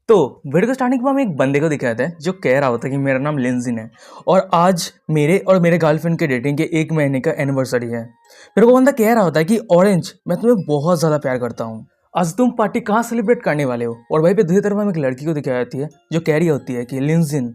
तो वीडियो के स्टार्टिंग में हमें एक बंदे को दिखाया था जो कह रहा होता है कि मेरा नाम लिंजिन है और आज मेरे और मेरे गर्लफ्रेंड के डेटिंग के 1 महीने का एनिवर्सरी है। फिर वो बंदा कह रहा होता है कि ऑरेंज, मैं तुम्हें बहुत ज़्यादा प्यार करता हूँ। आज तुम पार्टी कहाँ सेलिब्रेट करने वाले हो? और वहीं पे दूसरी तरफ हमें एक लड़की को दिखाई जाती है जो कह रही होती है कि लिंजिन,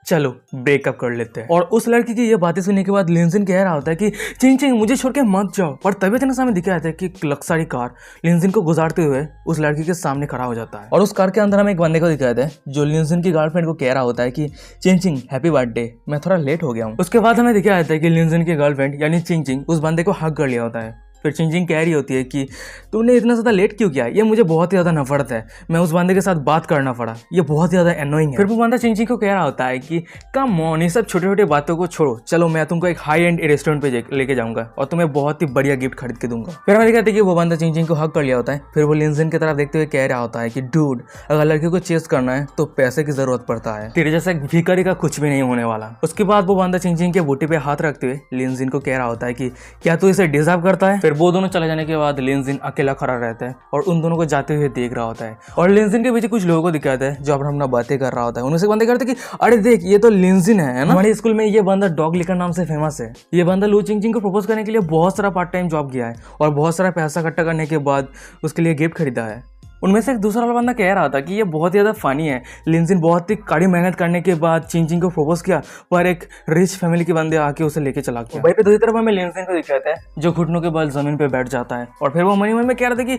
चलो ब्रेकअप कर लेते हैं। और उस लड़की की ये बातें सुनने के बाद लिंजिन कह रहा होता है कि चिंग चिंग मुझे छोड़ के मत जाओ। पर तभी अचानक सामने दिखाया जाता है कि एक लक्सारी कार लिंजिन को गुजारते हुए उस लड़की के सामने खड़ा हो जाता है और उस कार के अंदर हमें एक बंदे को दिखाया जाता है जो लिंजिन की गर्लफ्रेंड को कह रहा होता है कि चिंग चिंग हैप्पी बर्थडे, मैं थोड़ा लेट हो गया हूँ। उसके बाद हमें दिखाया जाता है कि लिंजिन की गर्लफ्रेंड यानी चिंग चिंग उस बंदे को हक कर लिया होता है। फिर चिंग कह रही होती है कि तूने इतना ज़्यादा लेट क्यों किया, ये मुझे बहुत ही ज़्यादा नफरत है, मैं उस बंदे के साथ बात करना पड़ा, ये बहुत ही ज़्यादा एनोइंग है। फिर वो बंदा चिंग को कह रहा होता है कि कम ऑन, ये सब छोटे छोटे बातों को छोड़ो, चलो मैं तुमको एक हाई एंड रेस्टोरेंट पे लेके जाऊंगा और तुम्हें बहुत ही बढ़िया गिफ्ट खरीद के दूंगा। फिर हमें कहते हैं कि वो बंदा चिंग को हक कर लिया होता है। फिर वो लिंजिन की तरफ देखते हुए कह रहा होता है कि डूड, अगर लड़की को चेस करना है तो पैसे की जरूरत पड़ता है, तेरे जैसा भिखारी का कुछ भी नहीं होने वाला। उसके बाद वो बंदा चिंग के बूटी पे हाथ रखते हुए लिंजिन को कह रहा होता है कि क्या तू इसे डिजर्व करता है। फिर वो दोनों चले जाने के बाद लिंजिन अकेला खड़ा रहता है और उन दोनों को जाते हुए देख रहा होता है और लिंजिन के पीछे कुछ लोगों को दिखाता है जो अपना बातें कर रहा होता है। उनमें से बंदे करते कि अरे देख, ये तो लिंजिन है ना, हमारे स्कूल में ये बंदा डॉग लिकर नाम से फेमस है। ये बंदा लू चिंग को प्रपोज करने के लिए बहुत सारा पार्ट टाइम जॉब किया है और बहुत सारा पैसा इकट्ठा करने के बाद उसके लिए गिफ्ट खरीदा है। उनमें से एक दूसरा वाला बंदा कह रहा था कि ये बहुत ही ज़्यादा फनी है, लिंजिन बहुत ही कड़ी मेहनत करने के बाद चिंग को प्रपोज किया पर एक रिच फैमिली के बंदे आके उसे लेके चला गया। भाई पे दूसरी तरफ हमें लिंजिन को दिखाता है जो घुटनों के बल जमीन पे बैठ जाता है और फिर वो मन में कह रहा था कि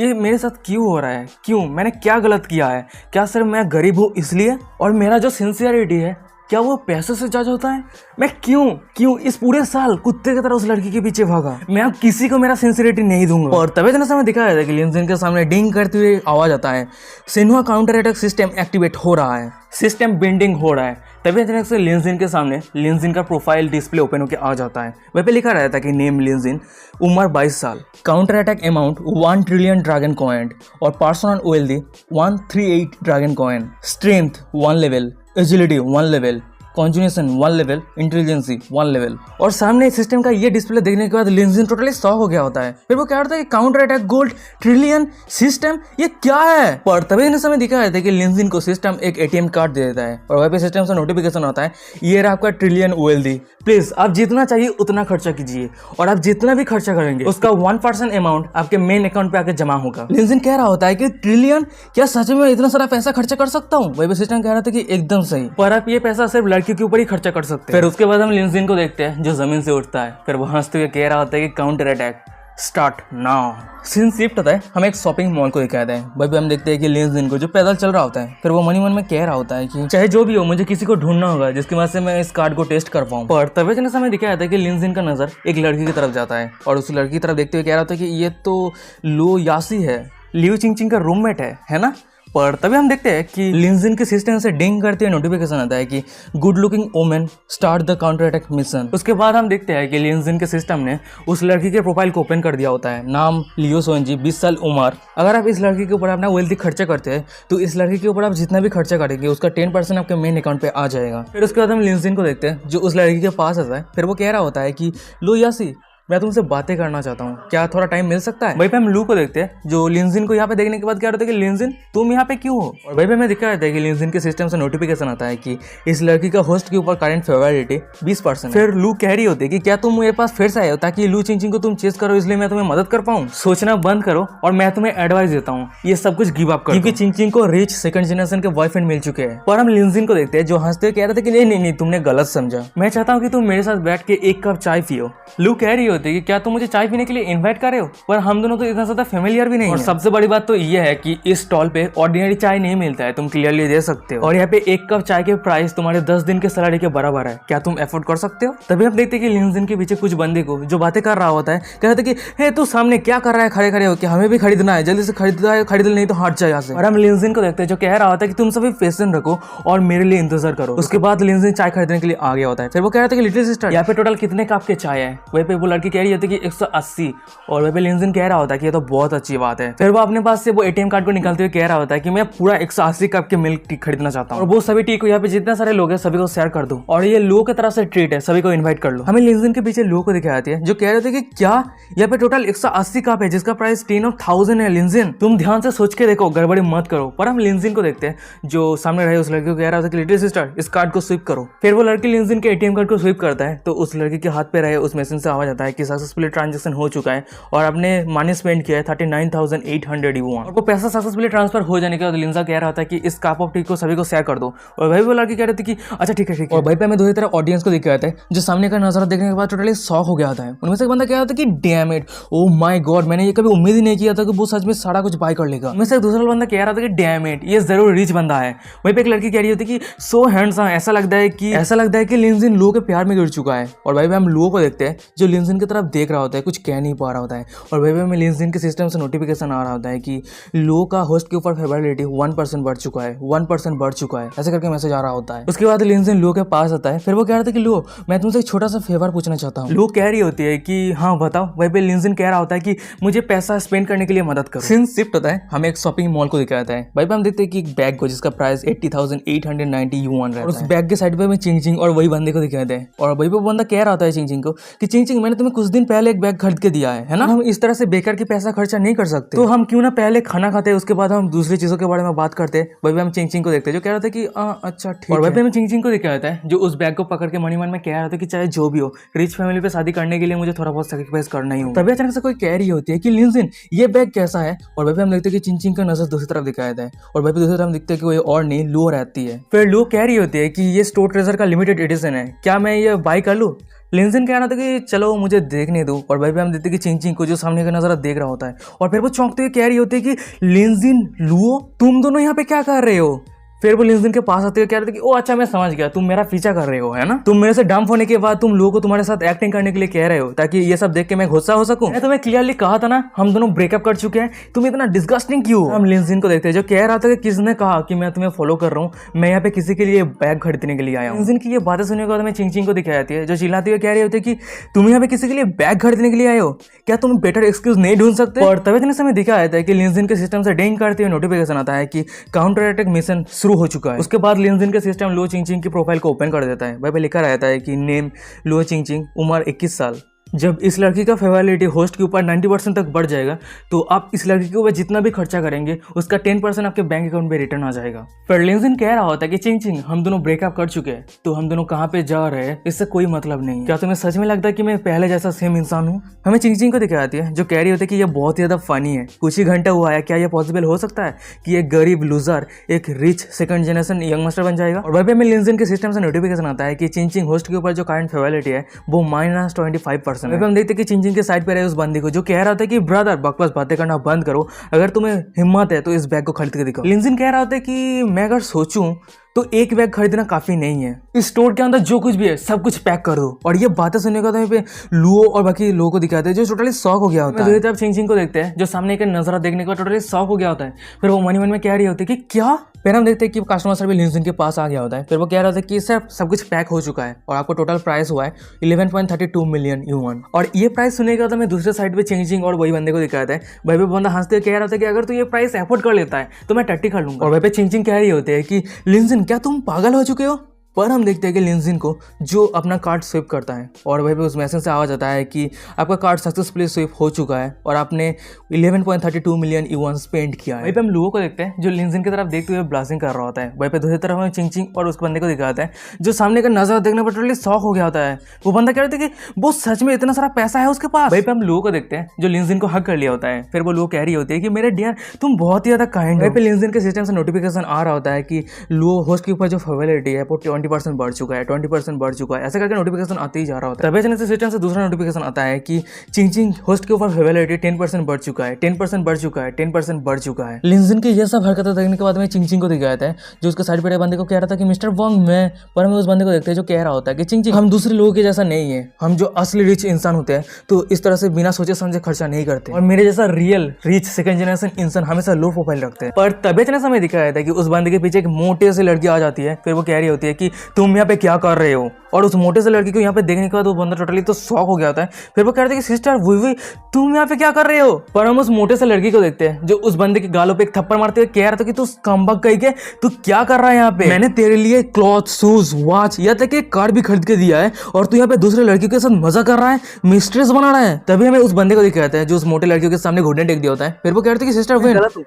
ये मेरे साथ क्यों हो रहा है, क्यों, मैंने क्या गलत किया है, क्या सिर्फ मैं गरीब हूँ इसलिए, और मेरा जो सिंसियरिटी है क्या वो पैसे से जज होता है? मैं क्यों इस पूरे साल कुत्ते की तरह उस लड़की के पीछे भागा? मैं अब किसी को मेरा सिंसियरिटी नहीं दूंगा। और तभी इतना समय दिखाया था कि लिंजिन के सामने डिंग करते हुए आवाज आता है, Xinhua counter attack system activate हो रहा है, सिस्टम बेंडिंग हो रहा है। तभी अचानक से लिंजिन के सामने लिंजिन का प्रोफाइल डिस्प्ले ओपन होकर आ जाता है। वह पे लिखा रहता है कि नेम लिंजिन, उम्र 22 साल, counter attack amount 1 trillion dragon coin और person wealthy 138 dragon coin, strength 1 level, agility 1 level, conjunction 1 level, intelligence 1 level. और सामने सिस्टम का ये डिस्प्ले देखने के बाद लिंजिन टोटली शॉक हो गया होता है। फिर वो क्या होता है कि counter attack gold trillion system, ये क्या है? पर तभी इस समय दिखा जाता है कि लिंजिन को सिस्टम एक एटीएम कार्ड दे देता है और वहाँ पे सिस्टम से नोटिफिकेशन आता है, ये रहा आपका ट्रिलियन वेल्दी, प्लीज आप जितना चाहिए उतना खर्चा कीजिए और आप जितना भी खर्चा करेंगे उसका 1% अमाउंट आपके मेन अकाउंट पे आके जमा होगा। लिंजिन कह रहा होता है कि ट्रिलियन, क्या सच में इतना सारा पैसा खर्चा कर सकता हूँ? वही पे सिस्टम कह रहा था कि एकदम सही, पर आप ये पैसा सिर्फ लड़की के ऊपर ही खर्चा कर सकते हैं। फिर उसके बाद हम लिंजिन को देखते हैं जो जमीन से उठता है। फिर वो हंसते हुए कह रहा होता है कि counter attack start now. Scene shift होता है, हमें एक शॉपिंग मॉल को दिखाया है। भाई हम देखते हैं कि लिंजिन को जो पैदल चल रहा होता है, फिर वो मन में कह रहा होता है कि चाहे जो भी हो मुझे किसी को ढूंढना होगा जिसकी वजह से मैं इस कार्ड को टेस्ट कर पाऊँ। पर तभी जैसे हमें दिखाया था कि लिंजिन का नजर एक लड़की की तरफ जाता है और उस लड़की की तरफ देखते हुए कह रहा होता है कि ये तो लो यासी है, लियू चिंग का रूममेट है ना। पर तभी हम देखते हैं कि लिंजिन के सिस्टम से डिंग करते हुए नोटिफिकेशन आता है कि good looking women start the counter attack mission. उसके बाद हम देखते हैं कि लिंजिन के सिस्टम ने उस लड़की के प्रोफाइल को ओपन कर दिया होता है। नाम लियो सोनजी, 20 साल उम्र। अगर आप इस लड़की के ऊपर अपना वेल्थी खर्चा करते हैं तो इस लड़की के ऊपर आप जितना भी खर्चा करेंगे उसका 10% आपके मेन अकाउंट पे आ जाएगा। फिर उसके बाद हम लिंजिन को देखते हैं जो उस लड़की के पास आता है। फिर वो कह रहा होता है कि लो यासी, मैं तुमसे बातें करना चाहता हूँ, क्या थोड़ा टाइम मिल सकता है? वहीं पे हम लू को देखते हैं जो लिंजिन को यहाँ पे देखने के बाद क्या होता है कि लिंजिन तुम यहाँ पे क्यों हो? और वहीं पे हमें दिखा रहता है कि लिंजिन के सिस्टम से नोटिफिकेशन आता है कि इस लड़की का होस्ट के ऊपर करंट फेवरिटी 20%। फिर लू कह रही होती है कि क्या तुम मेरे पास फिर से आए हो ताकि लू चिंग को तुम चेस करो, इसलिए मैं तुम्हें मदद कर पाऊँ? सोचना बंद करो और मैं तुम्हें एडवाइस देता हूँ, ये सब कुछ गिव अप करो, क्योंकि चिंग को रिच सेकंड जनरेशन के बॉयफ्रेंड मिल चुके हैं। और हम लिंजिन को देखते हैं जो हंसते हुए कह रहे थे कि नहीं तुमने गलत समझा, मैं चाहता हूँ कि तुम मेरे साथ बैठ के 1 कप चाय पियो। लू कह रही होती है कि क्या तुम मुझे चाय पीने के लिए इनवाइट कर रहे हो? पर हम दोनों तो इतना ज्यादा फेमिलियर भी नहीं है। और सबसे बड़ी बात तो ये है कि इस स्टॉल पे ऑर्डिनरी चाय नहीं मिलता है, तुम क्लियरली दे सकते हो। और यहाँ पे 1 कप चाय के प्राइस तुम्हारे 10 दिन के सैलरी के बराबर है, क्या तुम अफोर्ड कर सकते हो? तभी हम देखते हैं कि लिंजिन के पीछे कुछ बंदे को जो बातें कर रहा होता है कह रहे थे कि हे तू सामने क्या कर रहा है खड़े खड़े होकर, हमें भी खरीदना है, जल्दी से खरीद नहीं तो हट जाए यहाँ से। और हम लिंजिन को देखते हैं जो कह रहा होता है कि तुम सभी पेशेंस रखो और मेरे लिए इंतजार करो। उसके बाद लिंजिन चाय खरीदने के लिए आ गया होता है। फिर वो कह रहा था कि लिटिल सिस्टर, यहाँ पे टोटल कितने कप के चाय है? वहीं पे वो लड़की लड़की कह रही होती है कि 180 और वहीं पे लिंजिन कह रहा होता है कि ये तो बहुत अच्छी बात है। फिर वो अपने पास से वो एटीएम कार्ड को निकालते हुए कह रहा होता है कि मैं पूरा 180 कप के मिल्क टी खरीदना चाहता हूँ और वो सभी टी को यहाँ पे जितने सारे लोग हैं सभी को शेयर कर दो और ये लो की तरफ से ट्रीट है, सभी को इन्वाइट कर लो। हमें लिंजिन के पीछे लो को दिखाई जाती है जो कह रहे थे कि क्या यहाँ पे टोटल 180 कप है जिसका प्राइस 10,000 है। लिंजिन तुम ध्यान से सोच के देखो, गड़बड़ी मत करो। पर हम लिंजिन को देखते हैं जो सामने रहे उस लड़की को कह रहा था कि लिटिल सिस्टर इस कार्ड को स्विप करो। फिर वो लड़की लिंजिन के एटीएम कार्ड को स्विप करता है तो उस लड़की के हाथ पे रहे उस मशीन से आवाज आता है कि सक्सेसफुली ट्रांजेक्शन हो चुका है और आपने मनी स्पेंड किया है 39,800 युआन। और वो पैसा सक्सेसफुली ट्रांसफर हो जाने के बाद लिंजा कह रहा था कि इस कप ऑफ टी को सभी को शेयर कर दो और भाई वो लड़की कह रही थी कि अच्छा ठीक है ठीक है। और भाई पे हमें दूसरी तरह ऑडियंस को दिखाया था जो सामने का नजारा देखने के बाद टोटली शॉक हो गया था। उनमें से एक बंदा कह रहा था कि damn it, oh my God, मैंने ये कभी उम्मीद ही नहीं किया था कि वो सच में सारा कुछ बाय कर लेगा। उनमें से दूसरा बंदा कह रहा था कि डैम इट, ये जरूर रिच बंदा है। वहीं पे एक लड़की कह रही होती कि सो हैंडसम, ऐसा लगता है कि लिंजिन लो के प्यार में गिर चुका है। और भाई हम लो को देखते हैं जो लिंजिन की तरफ देख रहा होता है, कुछ कह नहीं पा रहा होता है। और भाई हमें लिंजिन के सिस्टम से नोटिफिकेशन आ रहा होता है कि लो का होस्ट के ऊपर फेवरेबिलिटी 1% बढ़ चुका है, 1% बढ़ चुका है, ऐसे करके मैसेज आ रहा होता है। उसके बाद लिंजिन लो के पास आता है। फिर वो कह रहा था कि लो मैं तुमसे एक छोटा सा फेवर पूछना चाहता हूँ। लो कह रही होती है कि हाँ बताओ। वहीं पे लिंजिन कह रहा होता है कि मुझे पैसा स्पेंड करने के लिए मदद करो। सीन शिफ्ट होता है, हमें एक शॉपिंग मॉल को दिखाया जाता है। भाई पे हम देखते हैं कि एक बैग को जिसका प्राइस 80,890 युआन रहता है। उस बैग के साइड पे हमें चिंग और वही बंदे को दिखाते हैं और वही पे बंदा कह रहा होता है चिंग को कि चिंग मैंने तुम्हें कुछ दिन पहले एक बैग खरीद के दिया है ना, हम इस तरह से बेकार की पैसा खर्चा नहीं कर सकते, तो हम क्यों ना पहले खाना खाते हैं उसके बाद हम दूसरी चीजों के बारे में बात करते हैं। वही पे हम चिंग को देखते हैं जो कह रहा था कि अच्छा ठीक है। और वही पे हमें चिंग को दिखाया जाता है जो उस बैग को पकड़ के मन में कह रहा था कि चाहे जो भी हो रिच फैमिली पे शादी करने के लिए मुझे थोड़ा बहुत सैक्रिफाइस करना ही हो। तभी अचानक से कोई कह रही होती है कि लिंजिन ये बैग कैसा है। और वही पे हम देखते हैं कि चिंग का नजर दूसरी तरफ दिखाया जाता है और वही पे दूसरी तरफ हम देखते हैं कि वो और नहीं लो रहती है। फिर लो कह रही होती है कि ये स्टोर ट्रेजर का लिमिटेड एडिशन है, क्या मैं ये बाय कर लूं। लिंजिन कह रहा था कि चलो मुझे देखने दो। और भाई भी हम देखते हैं कि चिंग को जो सामने का नजारा देख रहा होता है और फिर वो चौंकते हुए कह रही होती है कि लिंजिन लुओ तुम दोनों यहाँ पे क्या कर रहे हो। फिर वो लिंजिन के पास आते हुए कह रहे थे कि ओ अच्छा मैं समझ गया, तुम मेरा पीछा कर रहे हो है ना, तुम मेरे से डंप होने के बाद तुम लोगों को तुम्हारे साथ एक्टिंग करने के लिए कह रहे हो ताकि ये सब देख के मैं गुस्सा हो सकूं। मैं तुम्हें क्लियरली कहा था ना हम दोनों ब्रेकअप कर चुके हैं, तुम इतना डिस्गस्टिंग क्यों। हम लिंजिन को देखते हैं जो कह रहा था कि किसने कहा कि मैं तुम्हें फॉलो कर रहा हूँ, मैं यहाँ पे किसी के लिए बैग खरीदने के लिए आया हूँ। लिंजिन की ये बातें सुनने के बाद हमें चिंग को दिखाई जाती है जो चिल्लाती हुए कह रही होती है कि तुम यहाँ पे किसी के लिए बैग खरीदने के लिए आए हो, क्या तुम बेटर एक्सक्यूज नहीं ढूंढ सकते। और तभी इतने समय दिखाया जाता है कि लिंजिन के सिस्टम से डिंग करते हुए नोटिफिकेशन आता है कि काउंटर अटैक मिशन शुरू हो चुका है। उसके बाद लिंजिन के सिस्टम लो चिंग की प्रोफाइल को ओपन कर देता है। भाई पे लिखा रहता है कि नेम लो चिंग, उम्र 21 साल। जब इस लड़की का फेवरेबिलिटी होस्ट के ऊपर 90% तक बढ़ जाएगा तो आप इस लड़की के ऊपर जितना भी खर्चा करेंगे उसका 10% आपके बैंक अकाउंट में रिटर्न आ जाएगा। फिर लिंजिन कह रहा होता है कि चिंग हम दोनों ब्रेकअप कर चुके हैं तो हम दोनों कहाँ पे जा रहे हैं इससे कोई मतलब नहीं। क्या तुम्हें सच में लगता है कि मैं पहले जैसा सेम इंसान हूँ। हमें चिंग को दिखाती है जो कह रही होती है कि यह बहुत ही ज्यादा फनी है, कुछ ही घंटा हुआ है, क्या यह पॉसिबल हो सकता है कि एक गरीब लूजर एक rich second generation young master बन जाएगा। और वही पे हमें लिंजिन के सिस्टम से नोटिफिकेशन आता है कि चिंग होस्ट के ऊपर जो करंट फेवरेबिलिटी है वो -25%। हम देखते कि चिंग के साइड पे रहे उस बंदी को जो कह रहा था कि ब्रदर बकवास बातें करना बंद करो, अगर तुम्हें हिम्मत है तो इस बैग को खरीद के दिखाओ। लिंजिन कह रहा था कि मैं अगर सोचूं तो एक बैग खरीदना काफी नहीं है, इस स्टोर के अंदर जो कुछ भी है सब कुछ पैक कर दो। और ये बातें सुनने के बाद पे लुओ और बाकी लोगों को दिखाते हैं जो टोटली शॉक हो गया होता है। जब चिंग को देखते हैं जो सामने का नजारा देखने के बाद टोटली शॉक हो गया होता है। फिर वो मन में कह रही होती है कि क्या। फिर हम देखते हैं कि कस्टमर सर्विस लिंजिन के पास आ गया होता है। फिर वो कह रहा था कि सर सब कुछ पैक हो चुका है और आपको टोटल प्राइस हुआ है 11.32 मिलियन युआन। और ये प्राइस सुनने के बाद हमें दूसरे साइड पे चिंग और वही बंदे को दिखाता है। भाई पे बंदा हंसते हुए कह रहा था कि अगर तू ये प्राइस एफोर्ड कर लेता है तो मैं टट्टी कर लूंगा। और भाई पे चिंग कह रही होती है कि लिंजिन क्या तुम पागल हो चुके हो। पर हम देखते हैं कि लिंजिन को जो अपना कार्ड स्विप करता है और वहीं पे उस मैसेज से आवाज आता है कि आपका कार्ड सक्सेसफुली स्विप हो चुका है और आपने 11.32 मिलियन युआन स्पेंड किया है। वहीं पे हम लोगों को देखते हैं जो लिंजिन की तरफ देखते हुए ब्लास्टिंग कर रहा होता है। वहीं पे दूसरी तरफ हमें चिंग और उस बंदे को दिखाता है जो सामने का नजर देखने पर टोटली शॉक हो गया होता है। वो बंदा कह रहा था कि वो सच में इतना सारा पैसा है उसके पास। वहीं पे हम लोगों को देखते हैं जो लिंजिन को हक कर लिया होता है। फिर वो लोग कह रही होती है कि मेरे डियर तुम बहुत ही ज्यादा काइंड हो। वहीं पे लिंजिन के सिस्टम से नोटिफिकेशन आ रहा होता है कि लो होस्ट के ऊपर जो फेवरेबिलिटी है वो 20% बढ़ चुका है, 20% बढ़ चुका है, ऐसे करके नोटिफिकेशन आते ही जा रहा होता है। तभी अचानक से सिस्टम से दूसरा नोटिफिकेशन आता है कि चिंग होस्ट के ऊपर फेवरेबिलिटी 10% बढ़ चुका है, 10% बढ़ चुका है, 10% बढ़ चुका है। लिंजिन की ये सब हरकतें देखने के बाद में चिंग को दिखाया था जो उसके साइड पे बंदे को कह रहा था कि मिस्टर वोंग मैं। पर हमें उस बंदे को देखते हैं जो कह रहा होता है कि चिंग हम दूसरे लोगों के जैसा नहीं है, हम जो असली रिच इंसान होते हैं तो इस तरह से बिना सोचे समझे खर्चा नहीं करते और मेरे जैसा रियल रिच सेकंड जनरेशन इंसान हमेशा लो प्रोफाइल रखते हैं। पर तभी अचानक समय दिखाया था कि उस बंदे के पीछे एक मोटे से लड़की आ जाती है। फिर वो कह रही होती है कि तुम यहाँ पे क्या कर रहे हो। और उस मोटे से लड़की को यहाँ पे देखने के बाद वो बंदा टोटली तो शॉक हो गया होता है। फिर वो कह रहे थे कि सिस्टर वही तुम यहाँ पे क्या कर रहे हो। पर हम उस मोटे से लड़की को देखते हैं जो उस बंदे के गालों पे एक थप्पड़ मारते हुए कह रहा था कि तू कमबख्त कहीं के तू क्या कर रहा है यहाँ पे, मैंने तेरे लिए क्लॉथ, शूज, वॉच या तक एक कार भी खरीद के दिया है और तू यहाँ पे दूसरे लड़की के साथ मजा कर रहा है, मिस्ट्रेस बना रहा है। तभी हमें उस बंदे को दिखाता है जो उस मोटे लड़कियों के सामने घुटने टेक दिया होता है। फिर वो कह रहे थे कि सिस्टर मैं गलत हूँ,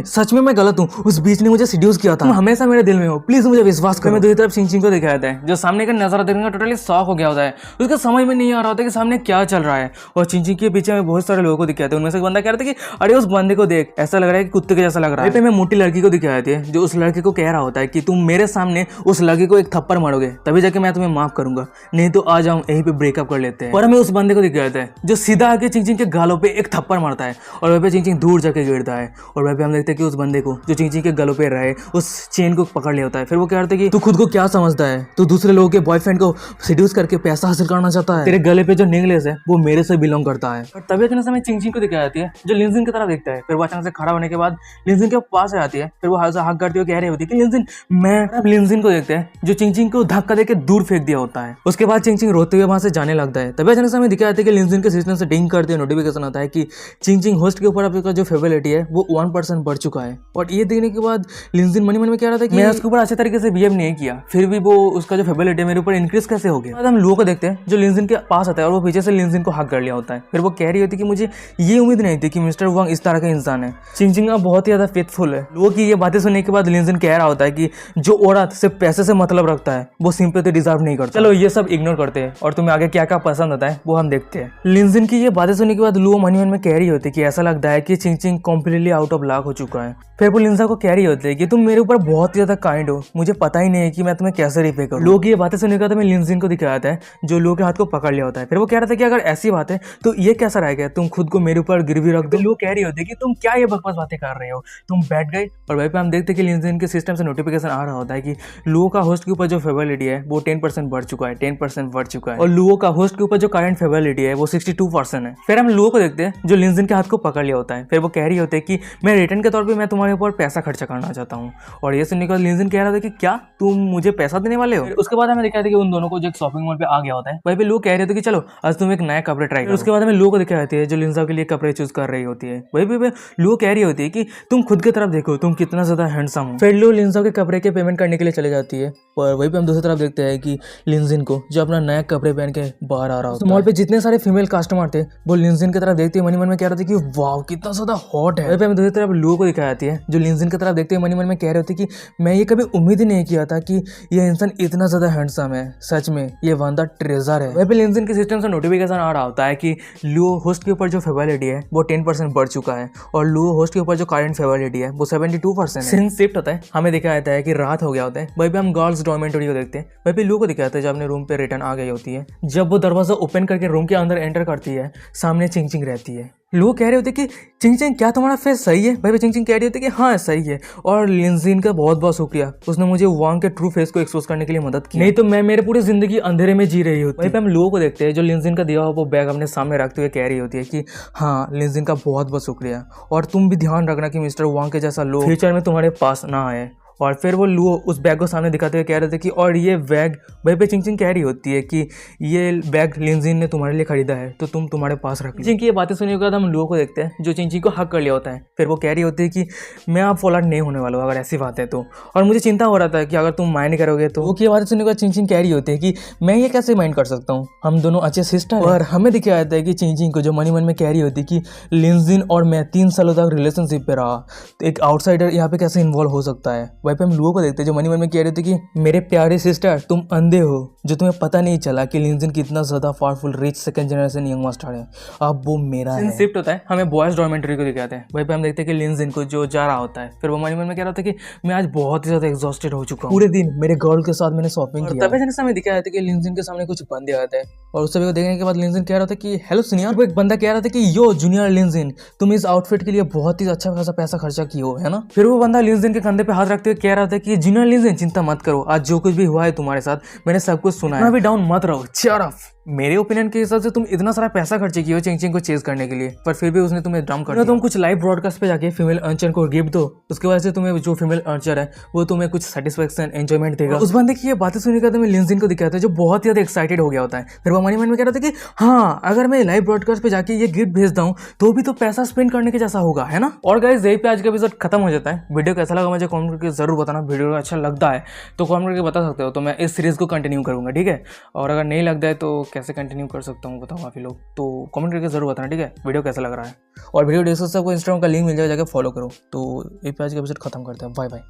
सच में मैं गलत हूँ, उस बीच ने मुझे सीड्यूस किया था, तुम हमेशा मेरे दिल में हो, प्लीज मुझे विश्वास करो। मैं दूसरी तरफ चिंग को दिखाया था जो सामने का नजारा देखने का टोटली शॉक हो गया होता है। उसको समझ में नहीं आ रहा होता कि सामने क्या चल रहा है। और चिंग के पीछे में बहुत सारे लोगों को दिखाते हैं। उनमें से एक बंदा कह रहा था कि अरे उस बंदे को देख, ऐसा लग रहा है कि कुत्ते के जैसा लग रहा है। मैं मोटी लड़की को दिखाया था जो उस लड़के को कह रहा होता है कि तुम मेरे सामने उस लड़की को एक थप्पड़ मारोगे तभी जाके मैं तुम्हें माफ करूंगा, नहीं तो आ जाऊं यहीं पे ब्रेकअप कर लेते हैं। और हमें उस बंदे को दिखाया था जो सीधा आके चिंग के गालों पे एक थप्पड़ मारता है और वह पे चिंग दूर जाके गिरता है। और वह पे हम देखते हैं कि उस बंदे को जो चिंग के गलों पे रहे उस चेन को पकड़ लिया होता है। फिर वो कह रहे थे कि तू खुद को क्या समझता है, तू दूसरे लोगों के बॉयफ्रेंड को सीड्यूस करके पैसा हासिल करना चाहता है, तेरे गले पे जो नेकलेस है वो मेरे से बिलोंग करता है। और तभी अचानक हमें चिंग को दिखाई जाती है जो लिंजिन की तरफ देखता है। फिर वो अचानक से खड़ा होने के बाद लिंजिन के पास आ जाती है। फिर वो हाथ करते हुए कह रही होती है कि लिंजिन मैं। लिंजिन को देखते हैं जो चिंग को धक्का देके दूर फेंक दिया होता है। उसके बाद चिंग रोते हुए वहां से जाने लगता है। तभी अचानक से हमें दिखाया जाता है कि लिंजिन के सिस्टम से डिंग करते हुए नोटिफिकेशन आता है कि चिंग होस्ट के ऊपर आपका जो फेवरेलिटी है वो 1% बढ़ चुका है। और ये देखने के बाद लिंजिन मन में कह रहा था कि मैं उसके ऊपर अच्छे तरीके से बिहेव नहीं किया, फिर भी वो उसका जो फेवरेलिटी है मेरे ऊपर इंक्रीज कैसे हो गया। हम लोगों को देखते हैं जो लिंजिन के पास आता है और वो पीछे से लिंजिन को हक कर लिया होता है। फिर वो कह रही होती है कि मुझे ये उम्मीद नहीं थी कि मिस्टर वांग इस तरह का इंसान है। चिंग बहुत ही ज्यादा फेथफुल है। लोगों की ये बातें सुनने के बाद लिंजिन कह रहा होता है कि जो औरत सिर्फ पैसे से मतलब रखता है वो सिंपैथी डिजर्व नहीं करता। चलो ये सब इग्नोर करते हैं और तुम्हें आगे क्या क्या पसंद आता है वो हम देखते हैं। लिंजिन की ये बातें सुनने के बाद लुओ मन में कह रही होती है कि ऐसा लगता है कि चिंग कम्प्लीटली आउट ऑफ लक हो चुका है। फिर वो लिंजा को कह रही होती है कि तुम मेरे ऊपर बहुत ही ज्यादा काइंड हो, मुझे पता ही नहीं है कि मैं तुम्हें कैसे रिपे करूं। लोग ये बातें सुनने के बाद हमें लिंजिन को दिखाया जाता है जो लोग के हाथ को पकड़ लिया होता है। फिर वो कह रहा था कि अगर ऐसी बात है तो ये कैसा रहेगा, तुम खुद को मेरे ऊपर गिरवी रख दो। लोग कह रही होती है कि तुम क्या ये बकवास बातें कर रहे हो, तुम बैठ गए। और वहीं पे हम देखते हैं कि लिंजिन के सिस्टम से नोटिफिकेशन आ रहा होता है कि लुओ का होस्ट के ऊपर जो फेवरेलिटी है वो 10% बढ़ चुका है, 10% बढ़ चुका है। और लुओ का होस्ट के ऊपर जो करंट फेवरेलिटी है वो 62% है। फिर हम लुओ को देखते हैं जो लिंजिन के हाथ को पकड़ लिया होता है। फिर वो कह रही होती है कि मैं रिटर्न के तौर पर मैं तुम्हारे ऊपर पैसा खर्च करना चाहता हूँ। और ये सुनने के बाद लिंजिन कह रहा था कि क्या तुम मुझे पैसा देने वाले हो। उसके बाद हमें दिखाया था कि उन दोनों को जो एक शॉपिंग मॉल पे आ गया होता है वहीं पे लोग कह रहे थे कि चलो आज तुम एक नया कपड़े ट्राई करो। उसके बाद हमें लोग को दिखाई जाती है जो लिंजा के लिए कपड़े चूज कर रही होती है। वहीं पे लोग कह रही होती है कि तुम खुद की तरफ देखो, तुम कितना ज्यादा हैंडसम हो। फिर लोग लिंजा के कपड़े के पेमेंट करने के लिए चले जाती है। और वहीं पे हम दूसरी तरफ देखते हैं कि लिंजिन को जो अपना नया कपड़े पहन के बाहर आ रहा होता है। मॉल पे जितने सारे फीमेल कस्टमर थे वो लिंजिन की तरफ देखते मन में कह रहे थे कि वाह कितना ज्यादा हॉट है। वहीं पे हमें दूसरी तरफ लोगों को दिखाई जाती है जो लिंजिन की तरफ देखते मन में कह रहे थे कि मैं ये कभी उम्मीद ही नहीं किया था कि ये इंसान इतना ज्यादा हैंडसम है, सच में ये बंदा ट्रेजर है। वहीं पे लिंजिन के सिस्टम से नोटिफिकेशन आ रहा होता है कि लुओ होस्ट के ऊपर जो फेवरेलिटी है वो 10% बढ़ चुका है और लुओ होस्ट के ऊपर जो करंट फेवरेलिटी है वो 72% है। सीन शिफ्ट होता है, हमें दिखाया जाता है कि रात हो गया होता है। वहीं पे हम गर्ल्स डॉर्मेटरी को देखते हैं। वहीं पे लुओ को दिखाया जाता है जब अपने रूम पे रिटर्न आ गई होती है। जब वो दरवाजा ओपन करके रूम के अंदर एंटर करती है सामने चिंग रहती है। लोग कह रहे होते कि चिंग क्या तुम्हारा फेस सही है। भाई चिंग कह रही होती कि हाँ सही है और लिंजिन का बहुत बहुत शुक्रिया, उसने मुझे वांग के ट्रू फेस को एक्सपोज करने के लिए मदद की, नहीं तो मैं मेरे पूरी जिंदगी अंधेरे में जी रही होती। वहीं पे हम लोगों को देखते हैं जो लिंजिन का दिया हुआ वो बैग अपने सामने रखते हुए कह रही होती है कि हाँ लिंजिन का बहुत बहुत शुक्रिया और तुम भी ध्यान रखना कि मिस्टर वांग के जैसा लोग फ्यूचर में तुम्हारे पास ना आए। और फिर वो लुओ उस बैग को सामने दिखाते हुए कह रहे थे कि और ये बैग, वहीं पे चिंग कह रही होती है कि ये बैग लिंजिन ने तुम्हारे लिए खरीदा है तो तुम तुम्हारे पास रख लो। चिंग की ये बातें सुनने के बाद हम लुओ को देखते हैं जो चिंग को हक कर लिया होता है। फिर वो कह रही होती है कि मैं आप फॉलोअर नहीं होने वाला हूँ अगर ऐसी बात है तो, और मुझे चिंता हो रहा था कि अगर तुम माइंड करोगे तो। वो की बातें सुनने के बाद चिंग कह रही होती है कि मैं ये कैसे माइंड कर सकता हूँ, हम दोनों अच्छे सिस्टर। और हमें दिखाया जाता है कि चिंग को जो मन में कह रही होती है कि लिंजिन और मैं 3 सालों तक रिलेशनशिप पे रहा तो एक आउटसाइडर यहाँ पे कैसे इन्वॉल्व हो सकता है। वहीं पे हम लुओ को देखते जो मन में कह रहे थे कि मेरे प्यारे सिस्टर तुम अंधे हो जो तुम्हें पता नहीं चला कि लिंजिन कितना ज्यादा powerful rich second generation young master है, अब वो मेरा है। शिफ्ट होता है, हमें बॉयज डॉर्मेटरी को दिखाते हैं। वहीं पे हम देखते हैं कि लिंजिन को जो जा रहा होता है फिर वो मन में कह रहा था कि मैं आज बहुत ही ज्यादा एग्जॉस्टेड हो चुका हूँ, पूरे दिन मेरे गर्ल के साथ मैंने शॉपिंग किया। तभी हमें दिखाया था कि लिंजिन के सामने कुछ बंदे आते हैं और उस सभी को देखने के बाद लिंजिन कह रहा था कि हेलो सीनियर। वो एक बंदा कह रहा था कि यो जूनियर लिंजिन तुम इस आउटफिट के लिए बहुत ही अच्छा खासा पैसा खर्चा किए हो है ना। फिर वो बंदा लिंजिन के कंधे पे हाथ रखते हुए कह रहा था कि जूनियर लिंजिन चिंता मत करो, आज जो कुछ भी हुआ है तुम्हारे साथ मैंने सब कुछ सुना है, अभी डाउन मत रहो, चीयर अप। मेरे ओपिनियन के हिसाब से तुम इतना सारा पैसा खर्च किए हो चिंग चिंग को चेज करने के लिए, पर फिर भी उसने तुम्हें डम कर दिया। तुम कुछ लाइव ब्रॉडकास्ट पे जाके फीमेल अर्चर को गिफ्ट दो, उसके वजह से तुम्हें जो फीमेल अर्चर है वो तुम्हें कुछ सेटिस्फेक्शन एंजॉयमेंट देगा। उस बंदे की ये बातें सुनने के बाद मैं लिंजिन को दिखाता है जो बहुत ही ज्यादा एक्साइटेड हो गया होता है। फिर वो मन ही मन में कह रहा था कि हाँ, अगर मैं लाइव ब्रॉडकास्ट पे जाके ये गिफ्ट भेजता हूँ तो भी तो पैसा स्पेंड करने के जैसा होगा, है ना। और गाइस यही पे आज का एपिसोड खत्म हो जाता है। वीडियो कैसा लगा मुझे कमेंट करके जरूर बताना। वीडियो अच्छा लगता है तो कमेंट करके बता सकते हो, तो मैं इस सीरीज को कंटिन्यू करूंगा, ठीक है। और अगर नहीं लगता है तो कैसे कंटिन्यू कर सकता हूँ बताओ काफ़ी लोग, तो कमेंट करके जरूर बताना, ठीक है। वीडियो कैसा लग रहा है और वीडियो डिस्क्रिप्शन को इंस्टाग्राम का लिंक मिल जाएगा, जाके फॉलो करो। तो ये पे आज का एपिसोड खत्म करते हैं। Bye bye.